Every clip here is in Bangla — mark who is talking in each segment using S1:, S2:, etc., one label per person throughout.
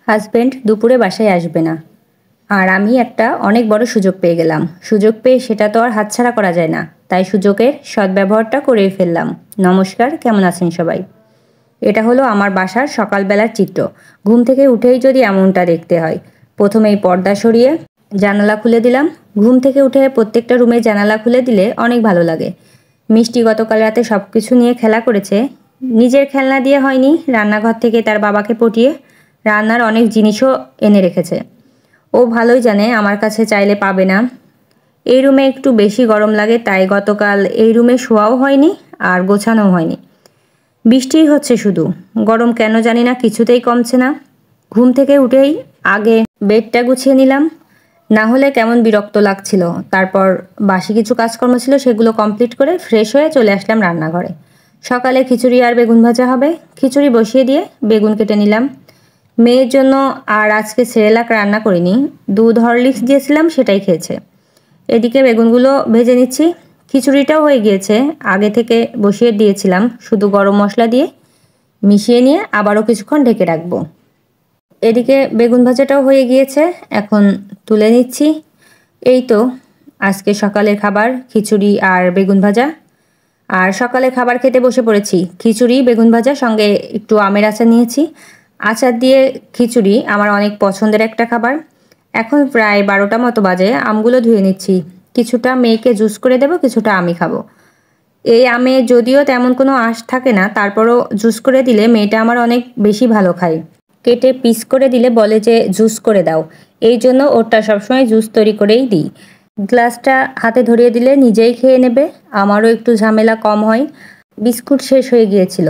S1: হাজব্যান্ড দুপুরে বাসায় আসবে না, আর আমি একটা অনেক বড় সুযোগ পেয়ে গেলাম। সুযোগ পেয়ে সেটা তো আর হাতছাড়া করা যায় না, তাই সুযোগের সদ্ব্যবহারটা করেই ফেললাম। নমস্কার, কেমন আছেন সবাই? এটা হলো আমার বাসার সকালবেলার চিত্র। ঘুম থেকে উঠেই যদি এমনটা দেখতে হয়, প্রথমেই পর্দা সরিয়ে জানালা খুলে দিলাম। ঘুম থেকে উঠে প্রত্যেকটা রুমে জানালা খুলে দিলে অনেক ভালো লাগে। মিষ্টি গতকাল রাতে সব কিছু নিয়ে খেলা করেছে। নিজের খেলনা দিয়ে হয়নি, রান্নাঘর থেকে তার বাবাকে পটিয়ে রান্নার অনেক জিনিসও এনে রেখেছে। ও ভালোই জানে আমার কাছে চাইলে পাবে না। এই রুমে একটু বেশি গরম লাগে, তাই গতকাল এই রুমে শোয়াও হয়নি আর গোছানোও হয়নি। বৃষ্টিই হচ্ছে শুধু, গরম কেন জানি না কিছুতেই কমছে না। ঘুম থেকে উঠেই আগে বেডটা গুছিয়ে নিলাম, না হলে কেমন বিরক্ত লাগছিল। তারপর বাসি কিছু কাজকর্ম ছিল, সেগুলো কমপ্লিট করে ফ্রেশ হয়ে চলে আসলাম রান্নাঘরে। সকালে খিচুড়ি আর বেগুন ভাজা হবে। খিচুড়ি বসিয়ে দিয়ে বেগুন কেটে নিলাম। মেয়ের জন্য আর আজকে সেরেলাক রান্না করিনি, দুধ হরলিক্স দিয়েছিলাম, সেটাই খেয়েছে। এদিকে বেগুনগুলো ভেজে নিচ্ছি। খিচুড়িটাও হয়ে গিয়েছে, আগে থেকে বসিয়ে দিয়েছিলাম, শুধু গরম মশলা দিয়ে মিশিয়ে নিয়ে আবারও কিছুক্ষণ ঢেকে রাখবো। এদিকে বেগুন ভাজাটাও হয়ে গিয়েছে, এখন তুলে নিচ্ছি। এই তো আজকে সকালের খাবার, খিচুড়ি আর বেগুন ভাজা। আর সকালে খাবার খেতে বসে পড়েছি, খিচুড়ি বেগুন ভাজা, সঙ্গে একটু আমের আচার নিয়েছি। আচার দিয়ে খিচুড়ি আমার অনেক পছন্দের একটা খাবার। এখন প্রায় 12টা মতো বাজে, আমগুলো ধুয়ে নিচ্ছি। কিছুটা মেয়েকে জুস করে দেবো, কিছুটা আমি খাবো। এই আমে যদিও তেমন কোনো আঁশ থাকে না, তারপরও জুস করে দিলে মেয়েটা আমার অনেক বেশি ভালো খায়। কেটে পিস করে দিলে বলে যে জুস করে দাও, এই জন্য ওরটা সবসময় জুস তৈরি করেই দিই। গ্লাসটা হাতে ধরিয়ে দিলে নিজেই খেয়ে নেবে, আমারও একটু ঝামেলা কম হয়। বিস্কুট শেষ হয়ে গিয়েছিল,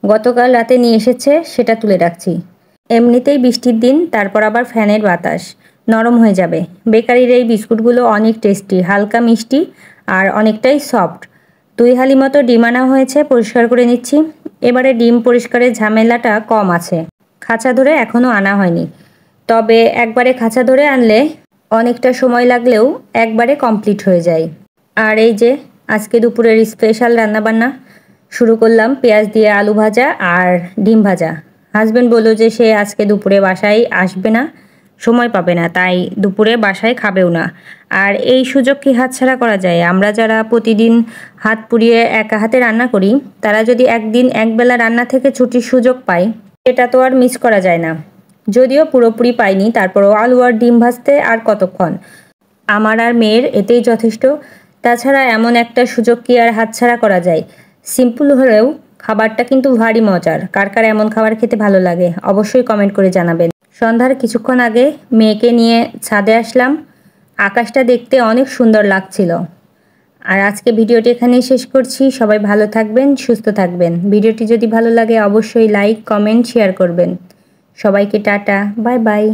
S1: গতকাল রাতে নিয়ে এসেছে, সেটা তুলে রাখছি। এমনিতেই বৃষ্টির দিন, তারপর আবার ফ্যানের বাতাস, নরম হয়ে যাবে। বেকারির এই বিস্কুটগুলো অনেক টেস্টি, হালকা মিষ্টি আর অনেকটাই সফট। 2 হালি মতো ডিম আনা হয়েছে, পরিষ্কার করে নিচ্ছি। এবারে ডিম পরিষ্কারের ঝামেলাটা কম আছে, খাঁচা ধরে এখনও আনা হয়নি। তবে একবারে খাঁচা ধরে আনলে অনেকটা সময় লাগলেও একবারে কমপ্লিট হয়ে যায়। আর এই যে আজকে দুপুরের স্পেশাল রান্নাবান্না শুরু করলাম, পেঁয়াজ দিয়ে আলু ভাজা আর ডিম ভাজা। হাজব্যান্ড বলল যে সে আজকে দুপুরে বাসায় আসবে না, সময় পাবে না, তাই দুপুরে বাসায় খাবেও না। আর এই সুযোগ কি হাতছাড়া করা যায়? আমরা যারা প্রতিদিন হাত পুড়িয়ে একা হাতে রান্না করি, তারা যদি একদিন একবেলা রান্না থেকে ছুটির সুযোগ পাই, এটা তো আর মিস করা যায় না। যদিও পুরোপুরি পাইনি, তারপরও আলু আর ডিম ভাজতে আর কতক্ষণ, আমার আর মেয়ের এতেই যথেষ্ট। তাছাড়া এমন একটা সুযোগ কি আর হাতছাড়া করা যায়? সিম্পল হলেও খাবারটা কিন্তু ভারী মজার। কার কার এমন খাবার খেতে ভালো লাগে অবশ্যই কমেন্ট করে জানাবেন। সন্ধ্যার কিছুক্ষণ আগে মেয়েকে নিয়ে ছাদে আসলাম, আকাশটা দেখতে অনেক সুন্দর লাগছিল। আর আজকে ভিডিওটি এখানেই শেষ করছি। সবাই ভালো থাকবেন, সুস্থ থাকবেন। ভিডিওটি যদি ভালো লাগে অবশ্যই লাইক, কমেন্ট, শেয়ার করবেন। সবাইকে টাটা, বাই বাই।